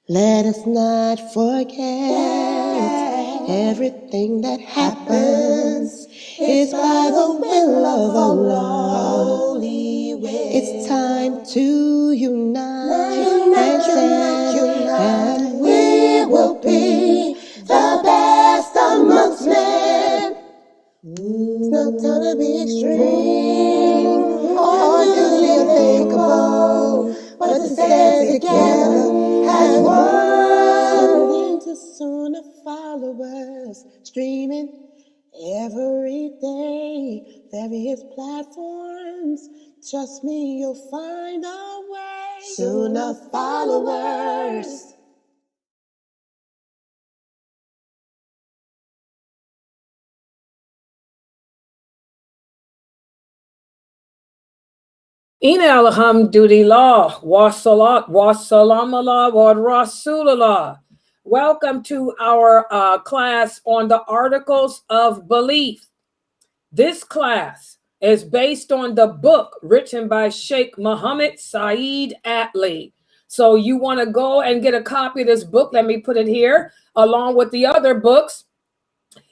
Let us not forget everything that happens is by the will of Allah. It's time to unite and stand, and we will be the best amongst men. It's not time to be extreme or do unthinkable, but to stand together as one. Into Sunnah followers streaming every day, various platforms. Trust me, you'll find a way. Sunnah followers. Ina alhamdulillah, wa salat, wa salam Allah, wa rasulullah. Welcome to our class on the articles of belief. This class is based on the book written by Sheikh Muhammad Saeed Atli. So you want to go and get a copy of this book. Let me put it here along with the other books.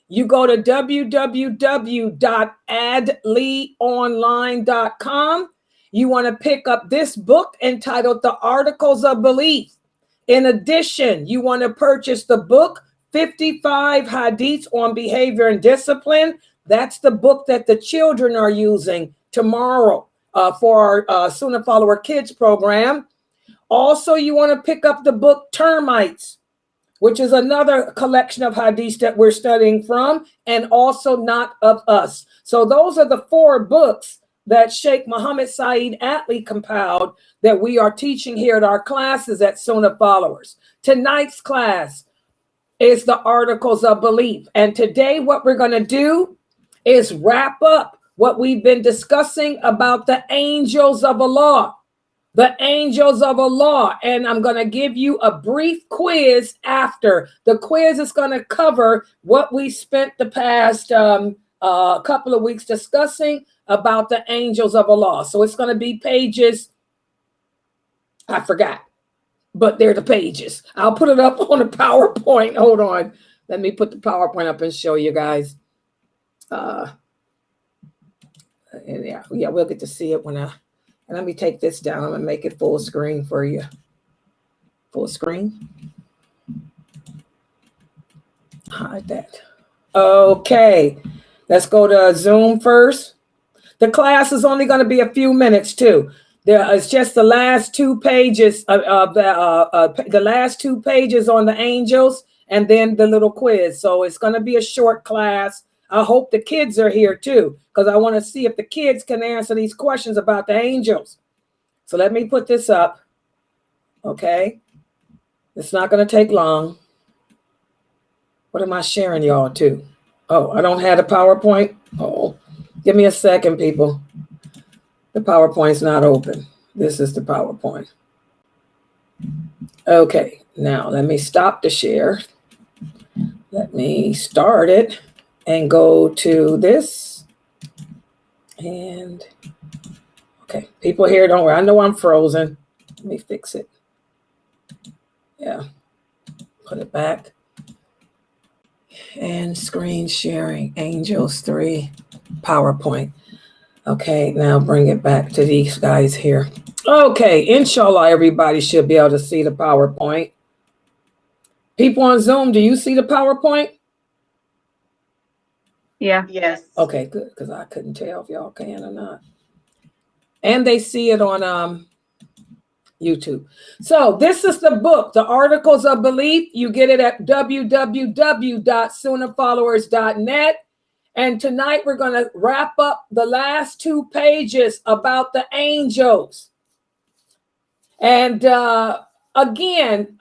You go to www.adlionline.com. You want to pick up this book entitled The Articles of Belief. In addition, you want to purchase the book 55 Hadiths on Behavior and Discipline. That's the book that the children are using tomorrow for our Sunnah Follower Kids program. Also, you want to pick up the book Termites, which is another collection of hadiths that we're studying from, and also Not of Us. So those are the 4 books that Sheikh Muhammad Saeed Atli compiled that we are teaching here at our classes at Sunnah Followers. Tonight's class is the Articles of Belief. And today what we're going to do is wrap up what we've been discussing about the angels of Allah. The angels of Allah. And I'm going to give you a brief quiz after. The quiz is going to cover what we spent the past couple of weeks discussing about the angels of Allah. So it's going to be pages, I forgot, but they're the pages. I'll put it up on the PowerPoint. Hold on. Let me put the PowerPoint up and show you guys. Yeah, we'll get to see it when and let me take this down. I'm going to make it full screen for you. Full screen. Hide that. Okay. Let's go to Zoom first. The class is only going to be a few minutes too. It's just the last 2 pages of the last 2 pages on the angels and then the little quiz. So it's going to be a short class. I hope the kids are here too, because I want to see if the kids can answer these questions about the angels. So let me put this up. Okay. It's not going to take long. What am I sharing y'all to? Oh, I don't have a PowerPoint. Oh, give me a second, people. The PowerPoint's not open. This is the PowerPoint. Okay, now let me stop the share. Let me start it and go to this. And okay, people here, don't worry. I know I'm frozen. Let me fix it. Yeah, put it back. And screen sharing, Angels 3, PowerPoint. Okay, now bring it back to these guys here. Okay, inshallah, everybody should be able to see the PowerPoint. People on Zoom, do you see the PowerPoint? Yeah. Yes. Okay, good, because I couldn't tell if y'all can or not. And they see it on YouTube. So this is the book, The Articles of Belief. You get it at www.sunnahfollowers.net. And tonight we're going to wrap up the last 2 pages about the angels. And again,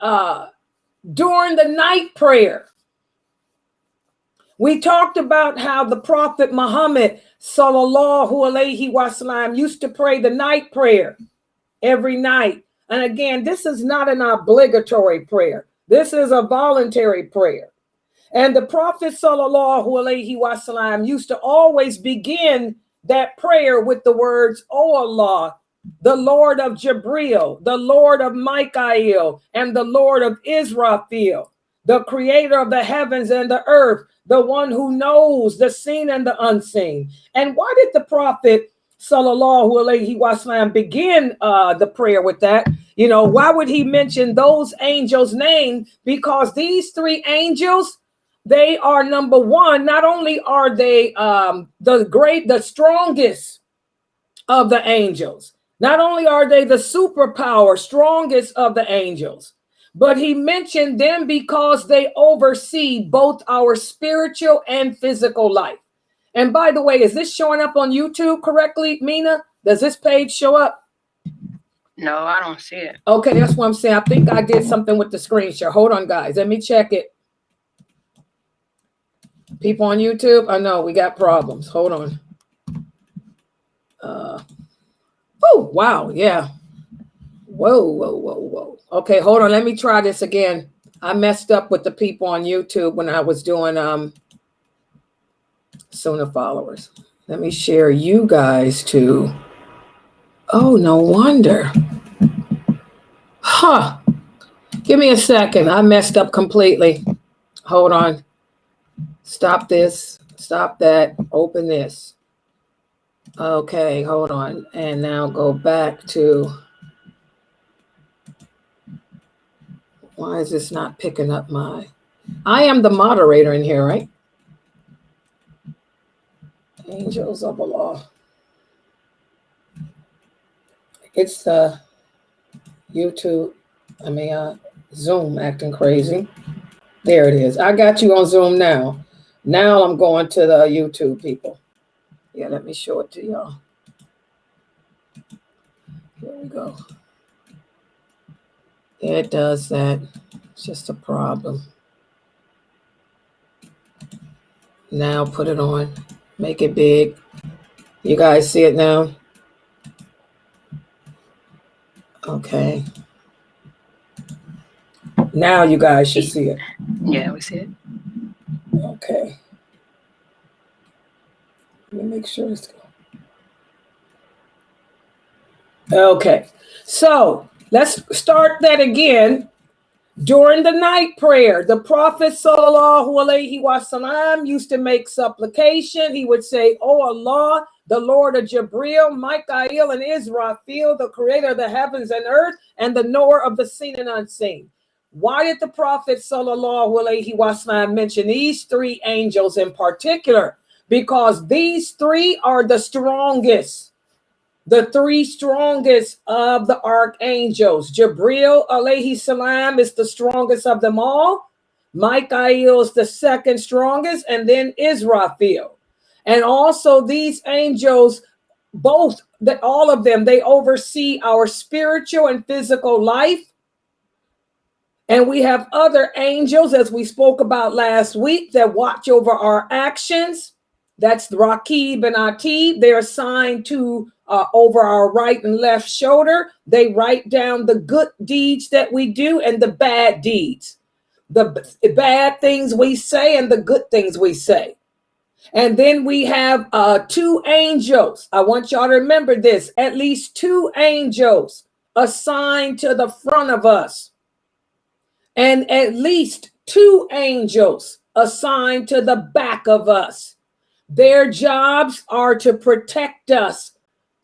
during the night prayer, we talked about how the Prophet Muhammad sallallahu alaihi wasallam used to pray the night prayer every night. And again, this is not an obligatory prayer. This is a voluntary prayer. And the Prophet sallallahu alaihi wasallam used to always begin that prayer with the words, "Oh Allah, the Lord of Jabril, the Lord of Michael, and the Lord of Israfil, the creator of the heavens and the earth, the one who knows the seen and the unseen. And why did the prophet sallallahu alaihi wasallam begin the prayer with that? You know, why would he mention those angels' name? Because these three angels, they are number one. Not only are they the strongest of the angels, not only are they the superpower, strongest of the angels, but he mentioned them because they oversee both our spiritual and physical life. And by the way, is this showing up on YouTube correctly, Mina? Does this page show up? No, I don't see it. Okay, that's what I'm saying. I think I did something with the screen share. Hold on, guys. Let me check it. People on YouTube? I know we got problems. Hold on. Oh, wow. Yeah. Whoa. Okay, hold on. Let me try this again. I messed up with the people on YouTube when I was doing Sunnahfollowers. Let me share you guys to. Oh, no wonder. Huh. Give me a second. I messed up completely. Hold on. Stop this. Stop that. Open this. Okay, hold on. And now go back to. Why is this not picking up my? I am the moderator in here, right? Angels of Allah. It's YouTube. Zoom acting crazy. There it is. I got you on Zoom now. Now I'm going to the YouTube people. Yeah, let me show it to y'all. Here we go. Yeah, it does that. It's just a problem. Now put it on. Make it big. You guys see it now? Okay. Now you guys should see it. Yeah, we see it. Okay. Let me make sure it's good. Okay. So let's start that again. During the night prayer, the Prophet sallallahu alaihi wasallam used to make supplication. He would say, "Oh Allah, the Lord of Jabril, Michael, and Israfil, the creator of the heavens and earth, and the knower of the seen and unseen." Why did the Prophet sallallahu alaihi wasallam mention these three angels in particular? Because these three are the strongest. The three strongest of the archangels. Jabril alayhi salam is the strongest of them all. Michael is the second strongest, and then Israfil. And also these angels, all of them, they oversee our spiritual and physical life. And we have other angels, as we spoke about last week, that watch over our actions. That's Raqib and Atid. They're assigned to over our right and left shoulder. They write down the good deeds that we do and the bad deeds. The bad things we say and the good things we say. And then we have two angels. I want y'all to remember this. At least two angels assigned to the front of us. And at least two angels assigned to the back of us. Their jobs are to protect us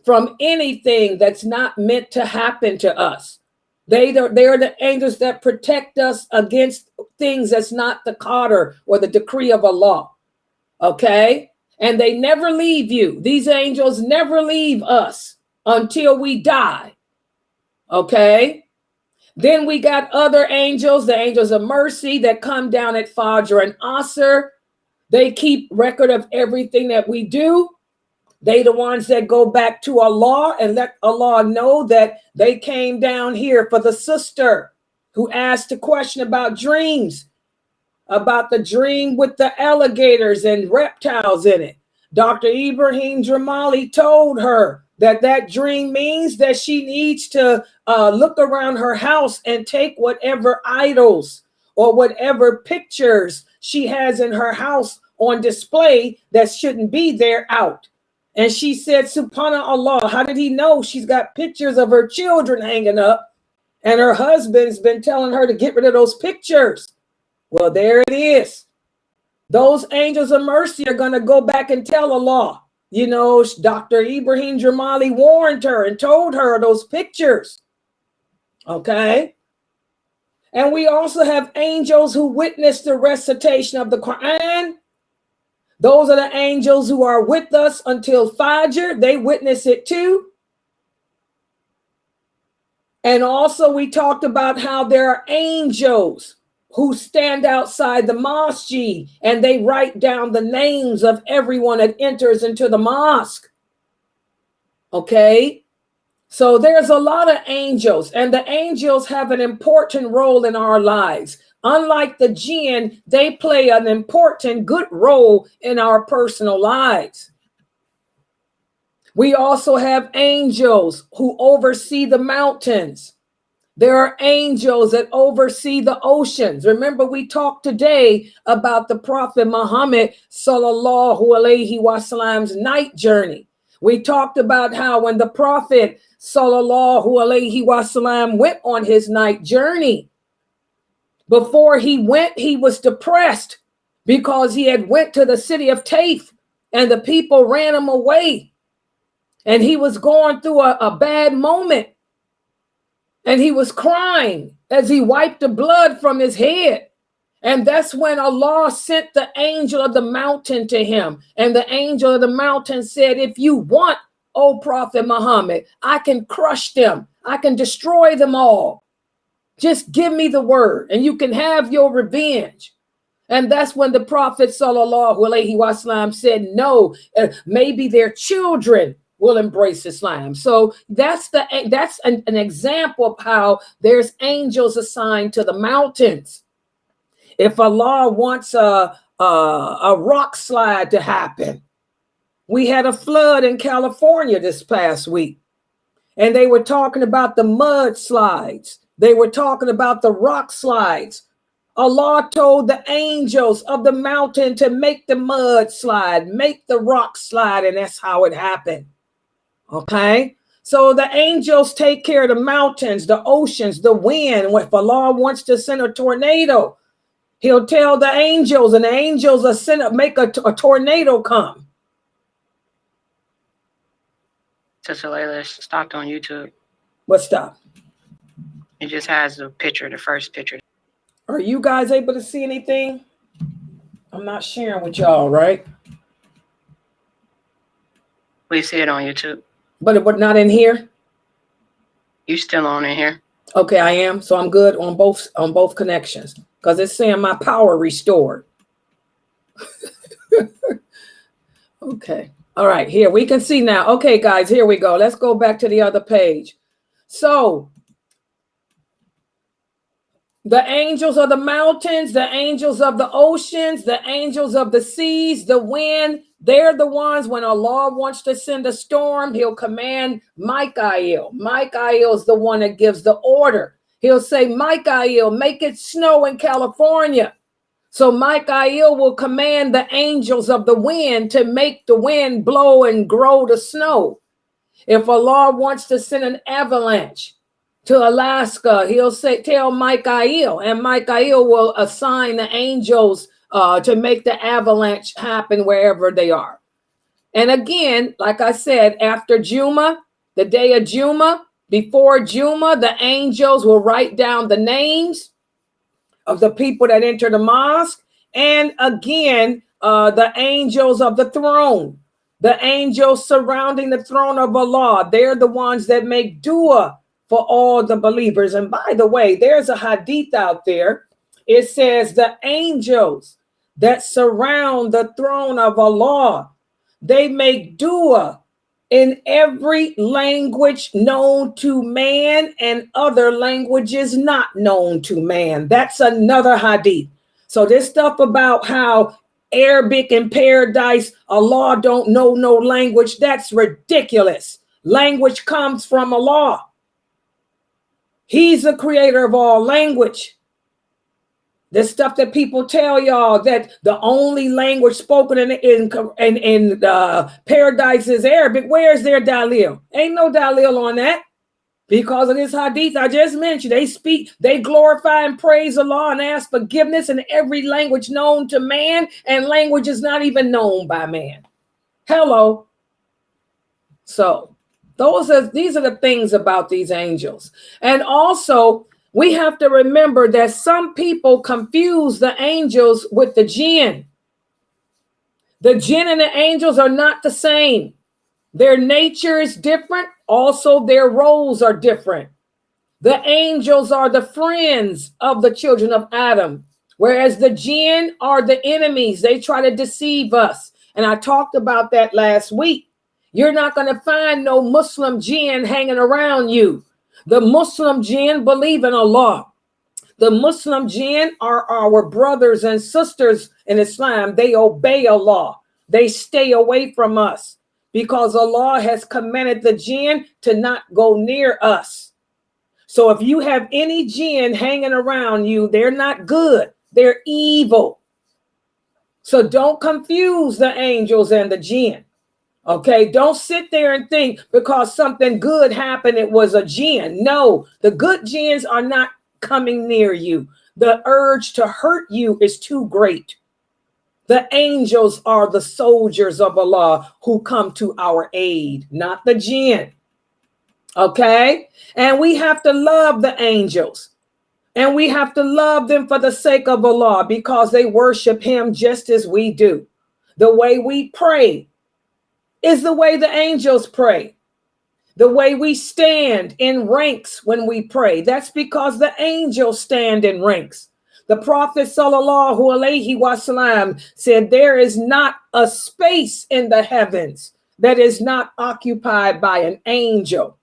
from anything that's not meant to happen to us. They are the angels that protect us against things that's not the qadr or the decree of Allah. Okay? And they never leave you. These angels never leave us until we die. Okay? Then we got other angels, the angels of mercy that come down at Fajr and Asr. They keep record of everything that we do. They the ones that go back to Allah and let Allah know that they came down here for the sister who asked a question about dreams, about the dream with the alligators and reptiles in it. Dr. Ibrahim Jamali told her that dream means that she needs to look around her house and take whatever idols or whatever pictures she has in her house on display that shouldn't be there out. And she said, subhanallah, how did he know? She's got pictures of her children hanging up, and her husband's been telling her to get rid of those pictures. Well, there it is. Those angels of mercy are going to go back and tell Allah. You know, Dr. Ibrahim Jamali warned her and told her those pictures. Okay. And we also have angels who witness the recitation of the Quran. Those are the angels who are with us until Fajr. They witness it too. And also we talked about how there are angels who stand outside the mosque and they write down the names of everyone that enters into the mosque. Okay. So there's a lot of angels, and the angels have an important role in our lives. Unlike the jinn, they play an important good role in our personal lives. We also have angels who oversee the mountains. There are angels that oversee the oceans. Remember, we talked today about the Prophet Muhammad sallallahu alaihi wasallam's night journey. We talked about how when the Prophet sallallahu alaihi wasallam went on his night journey, before he went, he was depressed because he had went to the city of Taif and the people ran him away. And he was going through a bad moment. And he was crying as he wiped the blood from his head. And that's when Allah sent the angel of the mountain to him. And the angel of the mountain said, if you want, O Prophet Muhammad, I can crush them. I can destroy them all. Just give me the word and you can have your revenge. And that's when the Prophet sallallahu alaihi wasallam said, no, maybe their children will embrace Islam. So that's an example of how there's angels assigned to the mountains. If Allah wants a rock slide to happen, we had a flood in California this past week, and they were talking about the mud slides. They were talking about the rock slides. Allah told the angels of the mountain to make the mud slide, make the rock slide, and that's how it happened. Okay, so the angels take care of the mountains, the oceans, the wind. If Allah wants to send a tornado, he'll tell the angels, and the angels will make a tornado come. Sister Layla, it's stopped on YouTube. What stop? It just has a picture, the first picture. Are you guys able to see anything? I'm not sharing with y'all, right? We see it on YouTube. But not in here? You still on in here? Okay, I am. So I'm good on both connections because it's saying my power restored. Okay. All right, here we can see now. Okay, guys, here we go. Let's go back to the other page. So the angels of the mountains, the angels of the oceans, the angels of the seas, the wind, they're the ones when Allah wants to send a storm, he'll command Michael. Michael is the one that gives the order. He'll say, Michael, make it snow in California. So Michael will command the angels of the wind to make the wind blow and grow the snow. If Allah wants to send an avalanche to Alaska, he'll tell Michael, and Michael will assign the angels to make the avalanche happen wherever they are. And again, like I said, after Juma, the day of Juma, before Juma, the angels will write down the names of the people that enter the mosque. And again, the angels of the throne, the angels surrounding the throne of Allah, they're the ones that make dua for all the believers. And by the way, there's a hadith out there. It says the angels that surround the throne of Allah, they make dua in every language known to man and other languages not known to man. That's another hadith. So this stuff about how Arabic in paradise, Allah don't know no language, that's ridiculous. Language comes from Allah. He's the creator of all language. This stuff that people tell y'all that the only language spoken in paradise is Arabic. Where's their dalil? Ain't no dalil on that. Because of this hadith I just mentioned, they glorify and praise Allah and ask forgiveness in every language known to man, and language is not even known by man. Hello. So these are the things about these angels. And also, we have to remember that some people confuse the angels with the jinn. The jinn and the angels are not the same. Their nature is different. Also, their roles are different. The angels are the friends of the children of Adam, whereas the jinn are the enemies. They try to deceive us. And I talked about that last week. You're not going to find no Muslim jinn hanging around you. The Muslim jinn believe in Allah. The Muslim jinn are our brothers and sisters in Islam. They obey Allah. They stay away from us because Allah has commanded the jinn to not go near us. So if you have any jinn hanging around you, they're not good. They're evil. So don't confuse the angels and the jinn. Okay, don't sit there and think because something good happened, it was a jinn. No, the good jinns are not coming near you. The urge to hurt you is too great. The angels are the soldiers of Allah who come to our aid, not the jinn. Okay, and we have to love the angels. And we have to love them for the sake of Allah because they worship him just as we do. The way we pray is the way the angels pray. The way we stand in ranks when we pray, that's because the angels stand in ranks. The Prophet sallallahu alaihi wasallam said there is not a space in the heavens that is not occupied by an angel.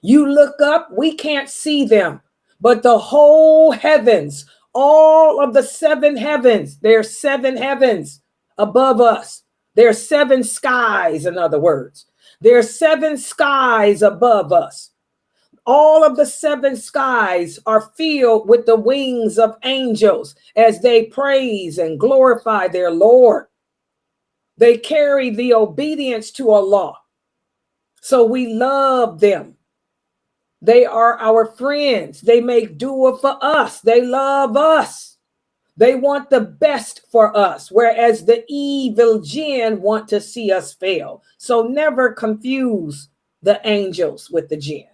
You look up, we can't see them, but the whole heavens, all of the seven heavens, there's seven heavens above us. There are seven skies, in other words. There are seven skies above us. All of the seven skies are filled with the wings of angels as they praise and glorify their Lord. They carry the obedience to Allah. So we love them. They are our friends. They make dua for us. They love us. They want the best for us, whereas the evil jinn want to see us fail. So never confuse the angels with the jinn.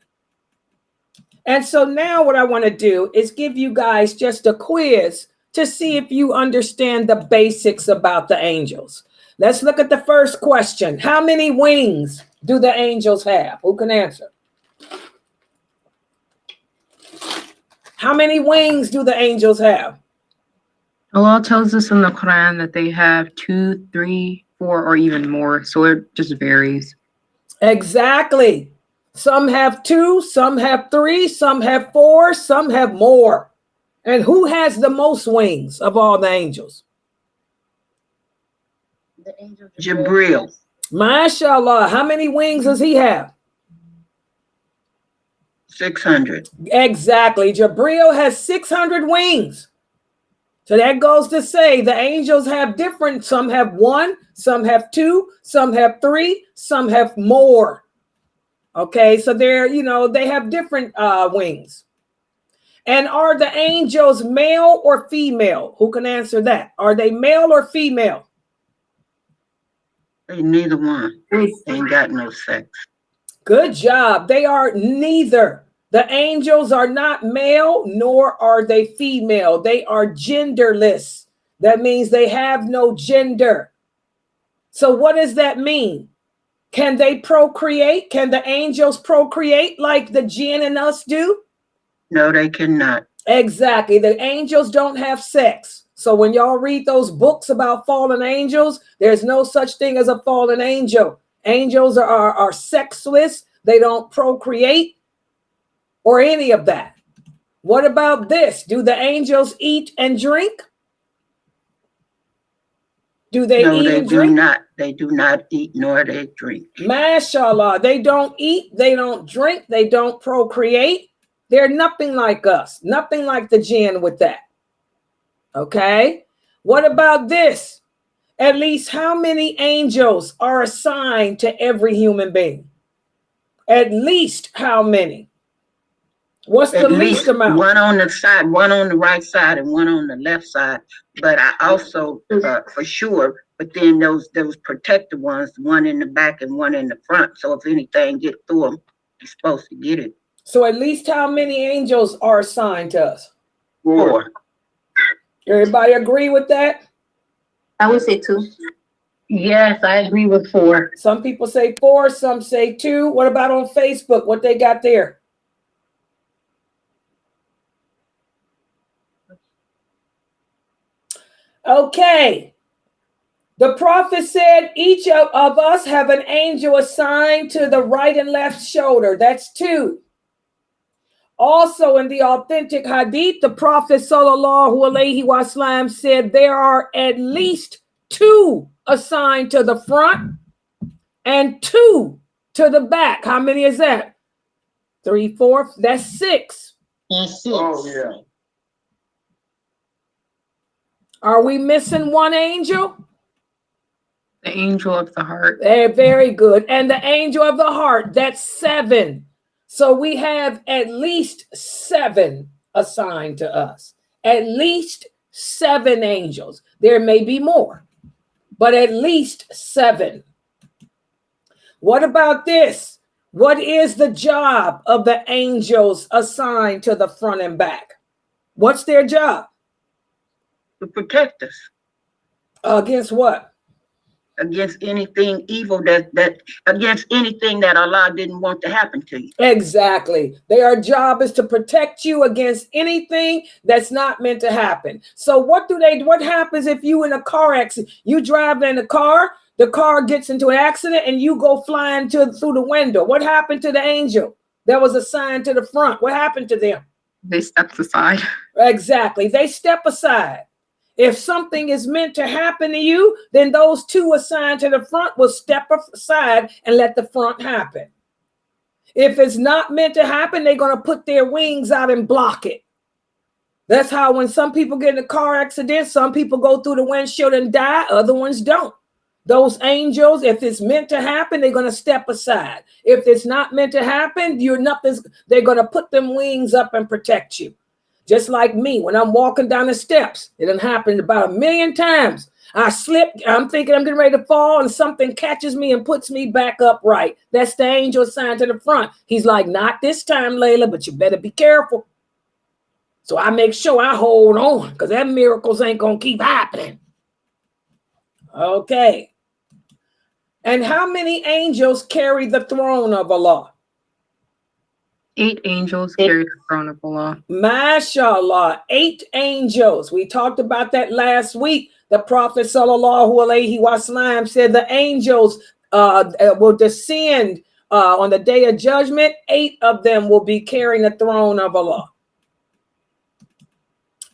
And so now what I want to do is give you guys just a quiz to see if you understand the basics about the angels. Let's look at the first question. How many wings do the angels have? Who can answer? How many wings do the angels have? Allah tells us in the Quran that they have 2, 3, 4, or even more. So it just varies. Exactly. Some have 2, some have 3, some have 4, some have more. And who has the most wings of all the angels? The angel Jibril. MashaAllah. How many wings does he have? 600. Exactly. Jibril has 600 wings. So that goes to say the angels have different. Some have 1, some have 2, some have 3, some have more. Okay, so they have different wings. And are the angels male or female? Who can answer that? Are they male or female? They neither one. They ain't got no sex. Good job. They are neither. The angels are not male, nor are they female. They are genderless. That means they have no gender. So what does that mean? Can they procreate? Can the angels procreate like the jinn and us do? No, they cannot. Exactly. The angels don't have sex. So when y'all read those books about fallen angels, there's no such thing as a fallen angel. Angels are sexless. They don't procreate or any of that. What about this? Do the angels eat and drink? Do they eat and drink? Not. They do not eat nor they drink. MashaAllah. They don't eat. They don't drink. They don't procreate. They're nothing like us. Nothing like the jinn with that. Okay. What about this? At least how many angels are assigned to every human being? At least how many? What's the least amount? One on the side, one on the right side, and one on the left side. But I also, for sure, but then those protected ones, one in the back and one in the front. So if anything get through them, you're supposed to get it. So at least how many angels are assigned to us? 4. Everybody agree with that? I would say 2. Yes, I agree with 4. Some people say 4, some say 2. What about on Facebook? What they got there? Okay. The prophet said each of us have an angel assigned to the right and left shoulder. That's 2. Also in the authentic hadith, the prophet sallallahu alaihi wasallam said there are at least 2 assigned to the front and 2 to the back. How many is that? 3, 4, that's 6. That's 6. Oh, yeah. Are we missing one angel? The angel of the heart. Very good. And the angel of the heart, that's 7. So we have at least 7 assigned to us. At least 7 angels. There may be more, but at least 7. What about this? What is the job of the angels assigned to the front and back? What's their job? To protect us. Against what? Against anything evil that against anything that Allah didn't want to happen to you. Exactly. Their job is to protect you against anything that's not meant to happen. So what happens if you in a car accident? You drive in a car, the car gets into an accident and you go flying through the window. What happened to the angel that was assigned to the front? What happened to them? They stepped aside. Exactly. They step aside. If something is meant to happen to you, then those 2 assigned to the front will step aside and let the front happen. If it's not meant to happen, they're going to put their wings out and block it. That's how when some people get in a car accident, some people go through the windshield and die, other ones don't. Those angels, if it's meant to happen, they're going to step aside. If it's not meant to happen, they're going to put them wings up and protect you. Just like me, when I'm walking down the steps, it done happened about 1 million times. I slip, I'm thinking I'm getting ready to fall, and something catches me and puts me back upright. That's the angel assigned to the front. He's like, not this time, Layla, but you better be careful. So I make sure I hold on, because that miracles ain't going to keep happening. Okay. And how many angels carry the throne of Allah? 8 angels carry the throne of Allah. MashaAllah, 8 angels. We talked about that last week. The Prophet sallallahu alaihi wasallam said the angels will descend on the day of judgment. 8 of them will be carrying the throne of Allah.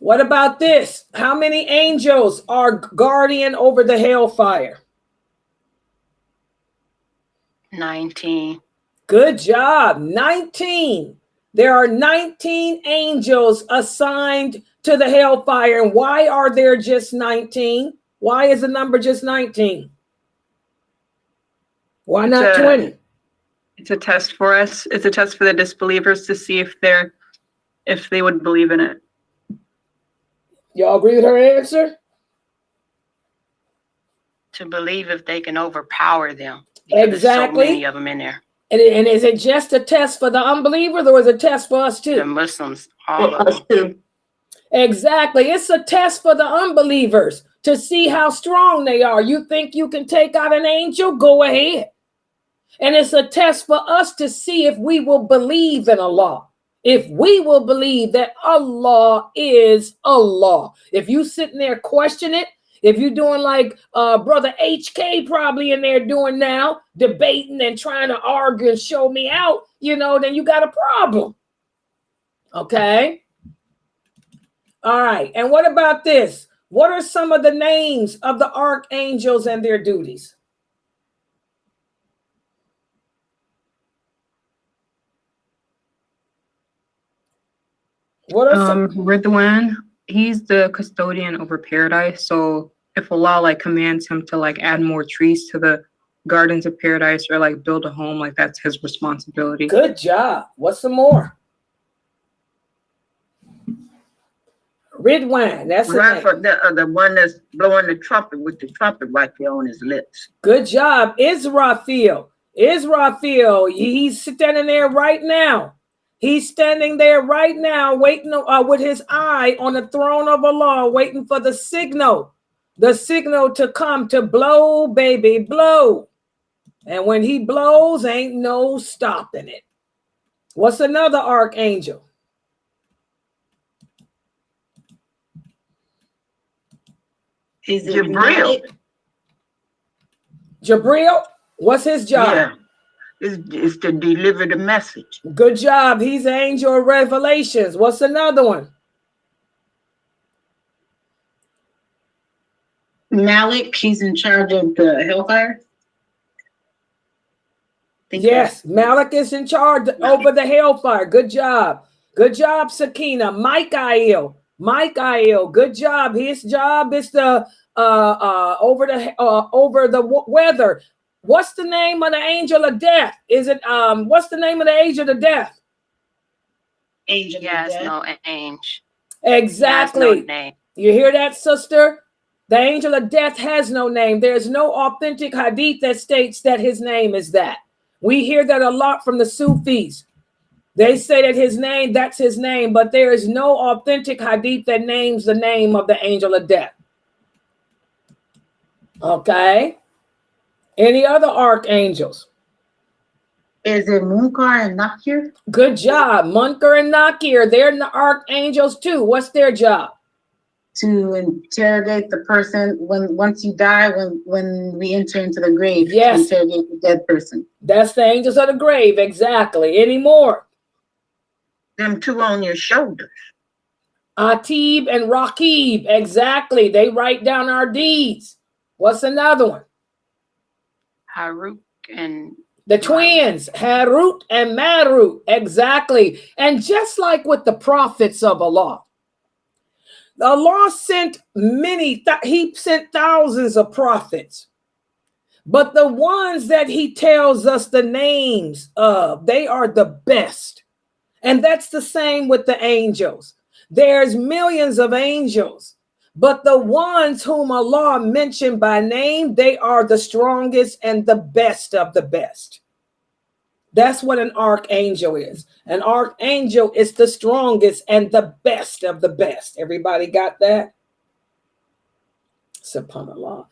What about this? How many angels are guardian over the hellfire? 19. Good job. 19. There are 19 angels assigned to the hellfire. And why are there just 19? Why is the number just 19? Why not 20? It's a test for us. It's a test for the disbelievers to see if they would believe in it. Y'all agree with her answer? To believe if they can overpower them. Exactly. There's so many of them in there. And is it just a test for the unbelievers, or is it a test for us too? The Muslims, all of them. Exactly. It's a test for the unbelievers to see how strong they are. You think you can take out an angel? Go ahead. And it's a test for us to see if we will believe in Allah. If we will believe that Allah is Allah. If you sitting there question it, if you're doing like Brother HK probably in there doing now, debating and trying to argue and show me out, then you got a problem. Okay. All right. And what about this? What are some of the names of the archangels and their duties? What are some? Ridwan, he's the custodian over paradise. So if Allah like commands him to like add more trees to the gardens of paradise or like build a home, like that's his responsibility. Good job. What's some more? Ridwan, that's Right, for the one that's blowing the trumpet with the trumpet right there on his lips. Good job. Israfil. Israfil, he's standing there right now. He's standing there right now, waiting with his eye on the throne of Allah, waiting for the signal to come to blow, baby, blow. And when he blows, ain't no stopping it. What's another archangel? Is it Jabril? Jabril, what's his job? Yeah. It's to deliver the message. Good job. He's the angel of revelations. What's another one? Malik, he's in charge of the hellfire. Yes, Malik is in charge over the hellfire. Good job. Good job, Sakina. Michael, good job. His job is to over the weather. What's the name of the angel of death? Is it what's the name of the angel of death? Angel Yes, of death. no angel. Exactly. Has no name. You hear that, sister? The angel of death has no name. There's no authentic hadith that states that his name is that. We hear that a lot from the Sufis. They say that his name, that's his name, but there is no authentic hadith that names the name of the angel of death. Okay. Any other archangels? Is it Munkar and Nakir? Good job. Munkar and Nakir, they're the archangels too. What's their job? To interrogate the person once you die, when we enter into the grave. Yes. To interrogate the dead person. That's the angels of the grave. Exactly. Any more? Them two on your shoulders. Atib and Raqib. Exactly. They write down our deeds. What's another one? Haruk and The twins, Harut and Marut. Exactly. And just like with the prophets of Allah, Allah sent he sent thousands of prophets. But the ones that he tells us the names of, they are the best. And that's the same with the angels. There's millions of angels, but the ones whom Allah mentioned by name, they are the strongest and the best of the best. That's what an archangel is. An archangel is the strongest and the best of the best. Everybody got that? SubhanAllah.